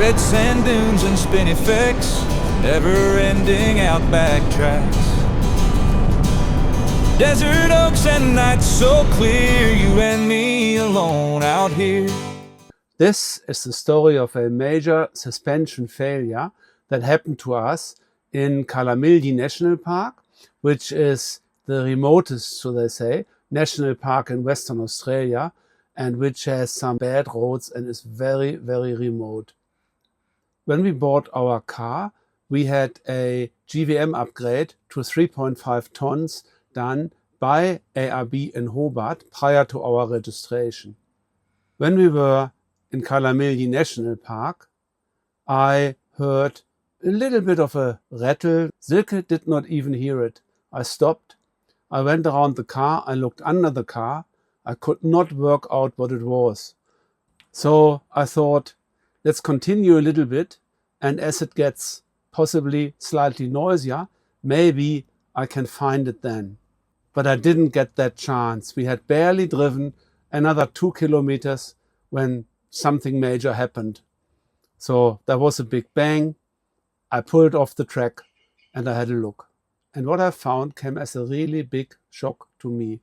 red sand dunes and spin effects, never-ending outback tracks. Desert oaks and nights so clear, you and me alone out here. This is the story of a major suspension failure that happened to us in Kalamilji National Park, which is the remotest, so they say, national park in Western Australia, and which has some bad roads and is very, very remote. When we bought our car, we had a GVM upgrade to 3.5 tons done by ARB in Hobart prior to our registration. When we were in Kalamilji National Park, I heard a little bit of a rattle. Silke did not even hear it. I stopped. I went around the car. I looked under the car. I could not work out what it was. So I thought, let's continue a little bit. And as it gets possibly slightly noisier, maybe I can find it then. But I didn't get that chance. We had barely driven another 2 kilometers when something major happened. So there was a big bang. I pulled off the track and I had a look. And what I found came as a really big shock to me.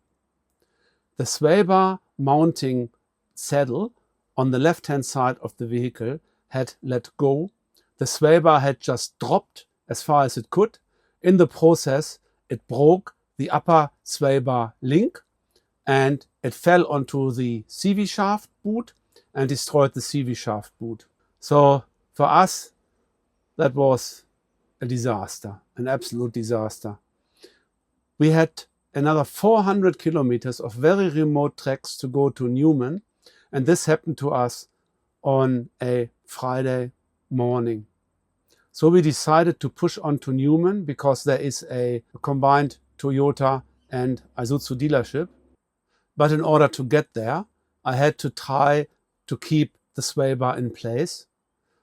The sway bar mounting saddle on the left-hand side of the vehicle had let go. The sway bar had just dropped as far as it could. In the process, it broke the upper sway bar link and it fell onto the CV shaft boot and destroyed the CV shaft boot. So for us, that was a disaster, an absolute disaster. We had another 400 kilometers of very remote tracks to go to Newman, and this happened to us on a Friday morning. So we decided to push on to Newman because there is a combined Toyota and Isuzu dealership. But in order to get there, I had to try to keep the sway bar in place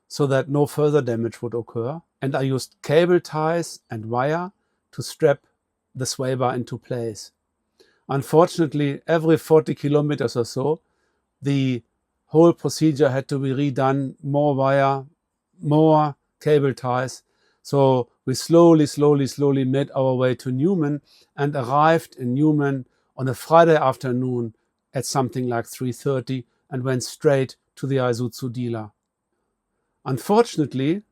so that no further damage would occur. And I used cable ties and wire to strap the sway bar into place. Unfortunately, every 40 kilometers or so, the whole procedure had to be redone, more wire, more cable ties. So we slowly made our way to Newman and arrived in Newman on a Friday afternoon at something like 3:30 and went straight to the Isuzu dealer. Unfortunately,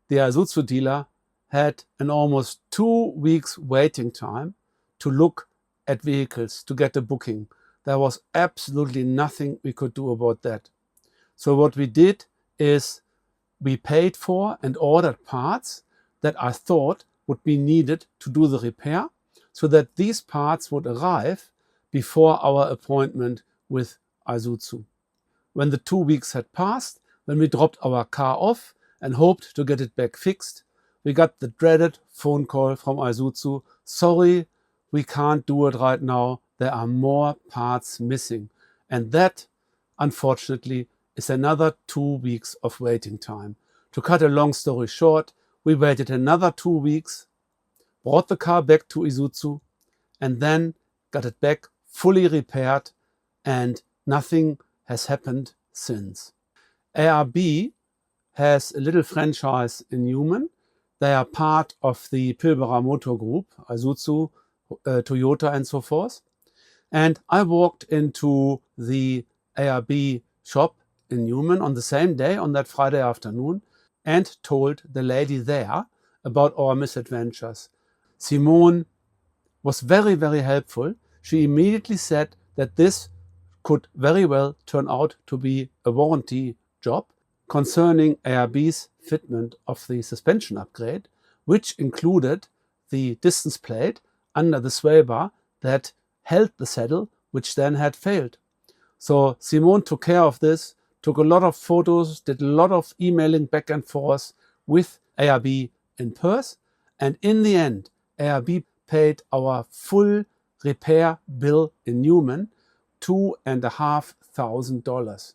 the Isuzu dealer had an almost 2 weeks waiting time to look at vehicles, to get a booking. There was absolutely nothing we could do about that. So what we did is we paid for and ordered parts that I thought would be needed to do the repair so that these parts would arrive before our appointment with Isuzu. When the 2 weeks had passed, when we dropped our car off and hoped to get it back fixed, we got the dreaded phone call from Isuzu. Sorry, we can't do it right now. There are more parts missing. And that, unfortunately, is another 2 weeks of waiting time. To cut a long story short, we waited another 2 weeks, brought the car back to Isuzu, and then got it back fully repaired, and nothing has happened since. ARB has a little franchise in Newman. They are part of the Pilbara Motor Group, Isuzu, Toyota and so forth. And I walked into the ARB shop in Newman on the same day, on that Friday afternoon, and told the lady there about our misadventures. Simone was very, very helpful. She immediately said that this could very well turn out to be a warranty job concerning ARB's fitment of the suspension upgrade, which included the distance plate under the sway bar that held the saddle, which then had failed. So Simone took care of this, took a lot of photos, did a lot of emailing back and forth with ARB in Perth, and in the end, ARB paid our full repair bill in Newman, $2,500.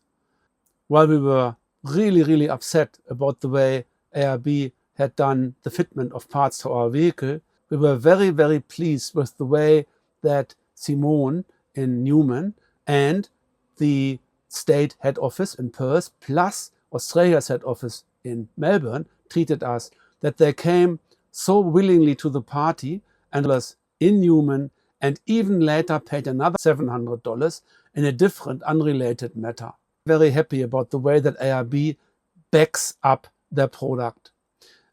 While we were really upset about the way ARB had done the fitment of parts to our vehicle, we were very pleased with the way that Simone in Newman and the state head office in Perth, plus Australia's head office in Melbourne treated us, that they came so willingly to the party and us in Newman, and even later paid another $700 in a different unrelated matter. Very happy about the way that ARB backs up their product.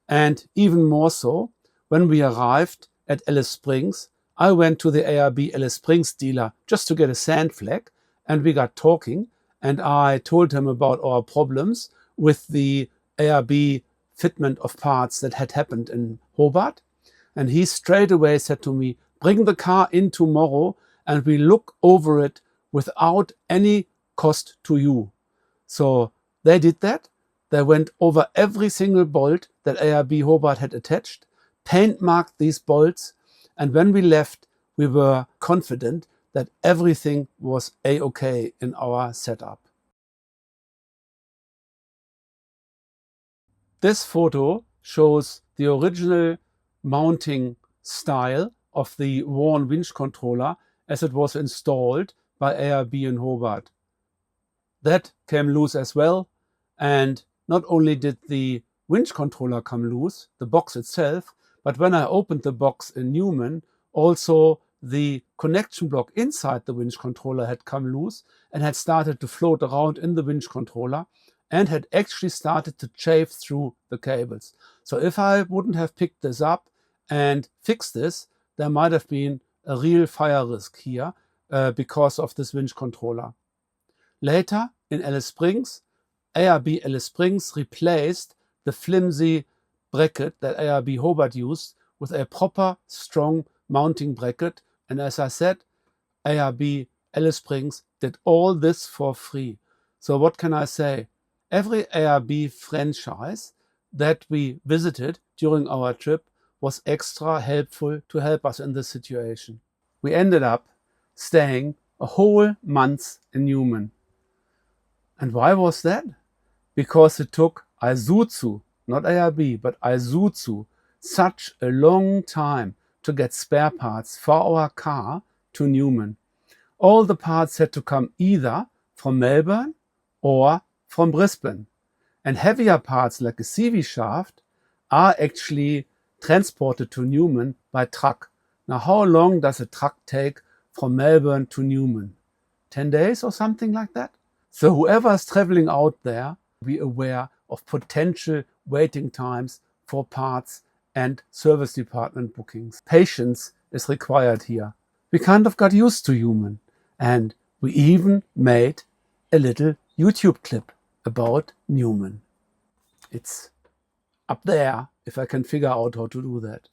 And even more so, when we arrived at Alice Springs, I went to the ARB Alice Springs dealer just to get a sand flag, and we got talking, and I told him about our problems with the ARB fitment of parts that had happened in Hobart. And he straight away said to me, bring the car in tomorrow and we look over it without any cost to you. So they did that. They went over every single bolt that ARB Hobart had attached, paint marked these bolts, and when we left, we were confident that everything was A-OK in our setup. This photo shows the original mounting style of the worn winch controller as it was installed by ARB in Hobart. That came loose as well, and not only did the winch controller come loose, the box itself, but when I opened the box in Newman, also the connection block inside the winch controller had come loose and had started to float around in the winch controller and had actually started to chafe through the cables. So if I wouldn't have picked this up and fixed this, there might have been a real fire risk here because of this winch controller. Later in Alice Springs, ARB Alice Springs replaced the flimsy bracket that ARB Hobart used with a proper strong mounting bracket, and as I said, ARB Alice Springs did all this for free. So what can I say? Every ARB franchise that we visited during our trip was extra helpful to help us in this situation. We ended up staying a whole month in Newman. And why was that? Because it took Isuzu, not ARB, but Isuzu, such a long time to get spare parts for our car to Newman. All the parts had to come either from Melbourne or from Brisbane. And heavier parts like a CV shaft are actually transported to Newman by truck. Now, how long does a truck take from Melbourne to Newman? 10 days or something like that? So whoever is traveling out there, be aware of potential waiting times for parts and service department bookings. Patience is required here. We kind of got used to Newman, and we even made a little YouTube clip about Newman. It's up there if I can figure out how to do that.